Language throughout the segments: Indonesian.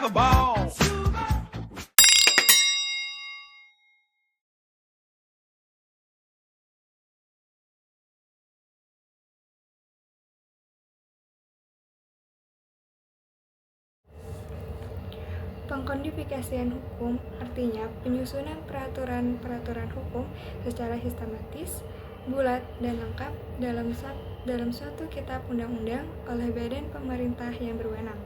have a ball. Pengkodifikasian hukum artinya penyusunan peraturan-peraturan hukum secara sistematis, bulat, dan lengkap dalam suatu kitab undang-undang oleh badan pemerintah yang berwenang.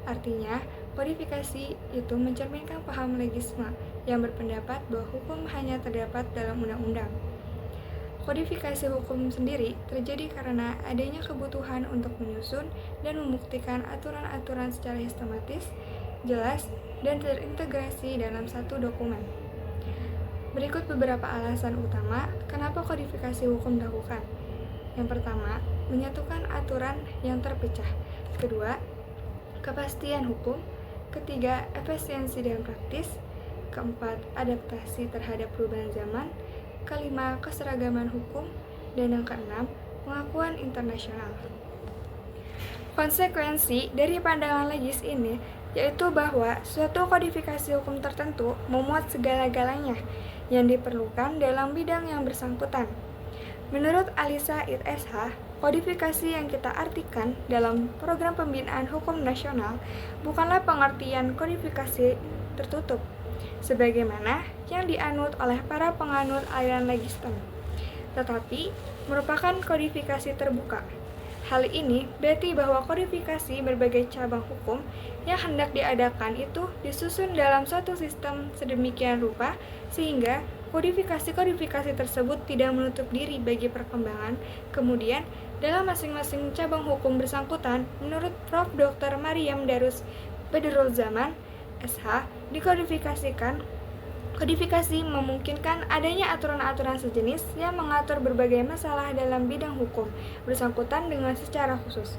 Artinya, kodifikasi itu mencerminkan paham legisme yang berpendapat bahwa hukum hanya terdapat dalam undang-undang. Kodifikasi hukum sendiri terjadi karena adanya kebutuhan untuk menyusun dan membuktikan aturan-aturan secara sistematis, jelas, dan terintegrasi dalam satu dokumen. Berikut beberapa alasan utama kenapa kodifikasi hukum dilakukan. Yang pertama, menyatukan aturan yang terpecah. Kedua, kepastian hukum. Ketiga, efisiensi dan praktis. Keempat, adaptasi terhadap perubahan zaman. Kelima, keseragaman hukum. Dan yang keenam, pengakuan internasional. Konsekuensi dari pandangan legis ini yaitu bahwa suatu kodifikasi hukum tertentu memuat segala-galanya yang diperlukan dalam bidang yang bersangkutan. Menurut Ali Said SH, kodifikasi yang kita artikan dalam program pembinaan hukum nasional bukanlah pengertian kodifikasi tertutup, sebagaimana yang dianut oleh para penganut aliran legistem, tetapi merupakan kodifikasi terbuka. Hal ini berarti bahwa kodifikasi berbagai cabang hukum yang hendak diadakan itu disusun dalam suatu sistem sedemikian rupa sehingga kodifikasi-kodifikasi tersebut tidak menutup diri bagi perkembangan. Kemudian, dalam masing-masing cabang hukum bersangkutan, menurut Prof. Dr. Maryam Darus Badrul Zaman, SH, Kodifikasi memungkinkan adanya aturan-aturan sejenis yang mengatur berbagai masalah dalam bidang hukum bersangkutan dengan secara khusus.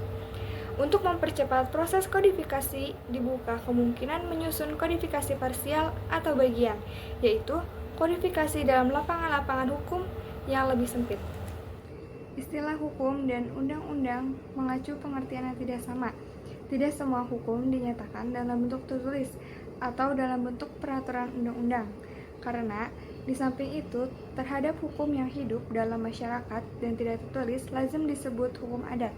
Untuk mempercepat proses kodifikasi, dibuka kemungkinan menyusun kodifikasi parsial atau bagian, yaitu kodifikasi dalam lapangan-lapangan hukum yang lebih sempit. Istilah hukum dan undang-undang mengacu pengertian yang tidak sama. Tidak semua hukum dinyatakan dalam bentuk tertulis atau dalam bentuk peraturan undang-undang. Karena di samping itu, terhadap hukum yang hidup dalam masyarakat dan tidak tertulis lazim disebut hukum adat.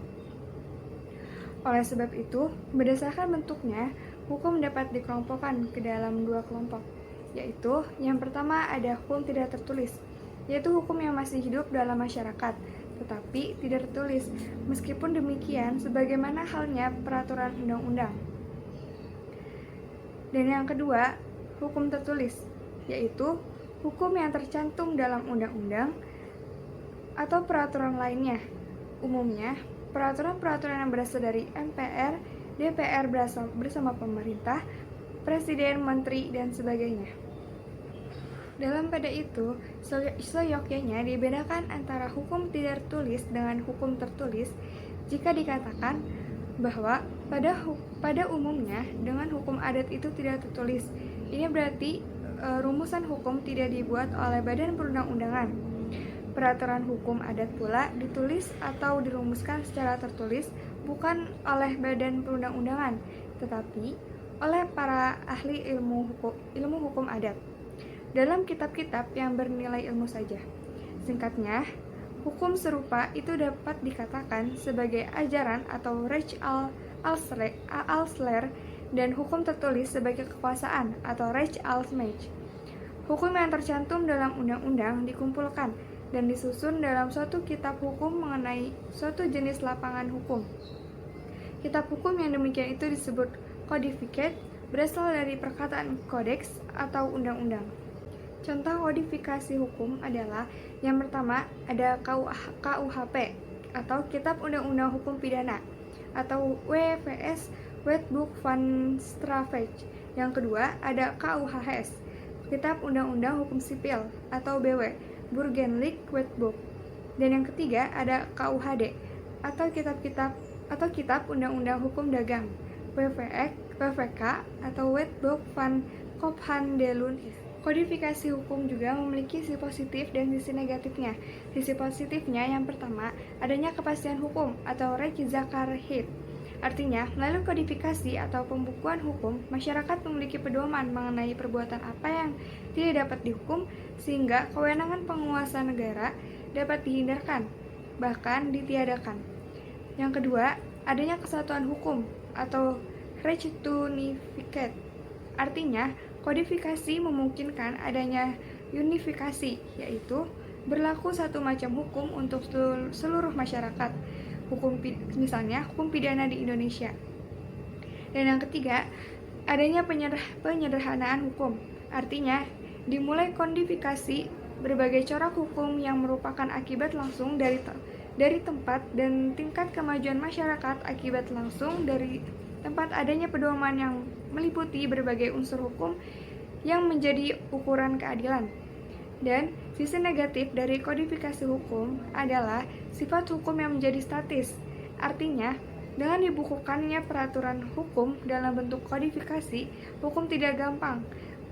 Oleh sebab itu, berdasarkan bentuknya, hukum dapat dikelompokkan ke dalam dua kelompok, yaitu yang pertama ada hukum tidak tertulis, yaitu hukum yang masih hidup dalam masyarakat, tetapi tidak tertulis, meskipun demikian sebagaimana halnya peraturan undang-undang. Dan yang kedua, hukum tertulis, yaitu hukum yang tercantum dalam undang-undang atau peraturan lainnya. Umumnya, peraturan-peraturan yang berasal dari MPR, DPR bersama pemerintah, presiden, menteri, dan sebagainya. Dalam pada itu, seyogyanya dibedakan antara hukum tidak tertulis dengan hukum tertulis jika dikatakan bahwa pada umumnya dengan hukum adat itu tidak tertulis. Ini berarti rumusan hukum tidak dibuat oleh badan perundang-undangan. Peraturan hukum adat pula ditulis atau dirumuskan secara tertulis bukan oleh badan perundang-undangan, tetapi oleh para ahli ilmu hukum adat dalam kitab-kitab yang bernilai ilmu saja. Singkatnya, hukum serupa itu dapat dikatakan sebagai ajaran atau Recht als Leer dan hukum tertulis sebagai kekuasaan atau Recht als Macht. Hukum yang tercantum dalam undang-undang dikumpulkan dan disusun dalam suatu kitab hukum mengenai suatu jenis lapangan hukum. Kitab hukum yang demikian itu disebut codificate, berasal dari perkataan kodeks atau undang-undang. Contoh kodifikasi hukum adalah yang pertama ada KUHP atau Kitab Undang-Undang Hukum Pidana atau WVS Wetboek van Strafrecht. Yang kedua ada KUHS, Kitab Undang-Undang Hukum Sipil atau BW Burgerlijk Wetboek. Dan yang ketiga ada KUHD atau Kitab Undang-Undang Hukum Dagang WVK atau Wetboek van Koophandelen. Kodifikasi hukum juga memiliki sisi positif dan sisi negatifnya. Sisi positifnya yang pertama, adanya kepastian hukum atau Rechtszekerheid. Artinya, melalui kodifikasi atau pembukuan hukum, masyarakat memiliki pedoman mengenai perbuatan apa yang tidak dapat dihukum, sehingga kewenangan penguasa negara dapat dihindarkan, bahkan ditiadakan. Yang kedua, adanya kesatuan hukum atau Recht to unificate. Artinya, kodifikasi memungkinkan adanya unifikasi, yaitu berlaku satu macam hukum untuk seluruh masyarakat. Misalnya hukum pidana di Indonesia. Dan yang ketiga, adanya penyederhanaan hukum. Artinya, dimulai kodifikasi berbagai corak hukum yang merupakan akibat langsung dari tempat dan tingkat kemajuan masyarakat akibat langsung dari tempat adanya pedoman yang meliputi berbagai unsur hukum yang menjadi ukuran keadilan. Dan sisi negatif dari kodifikasi hukum adalah sifat hukum yang menjadi statis. Artinya, dengan dibukukannya peraturan hukum dalam bentuk kodifikasi, hukum tidak gampang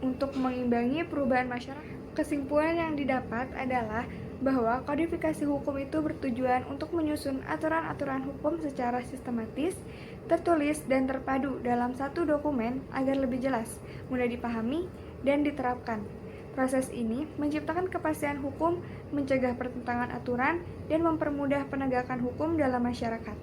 untuk mengimbangi perubahan masyarakat. Kesimpulan yang didapat adalah bahwa kodifikasi hukum itu bertujuan untuk menyusun aturan-aturan hukum secara sistematis, tertulis, dan terpadu dalam satu dokumen agar lebih jelas, mudah dipahami, dan diterapkan. Proses ini menciptakan kepastian hukum, mencegah pertentangan aturan, dan mempermudah penegakan hukum dalam masyarakat.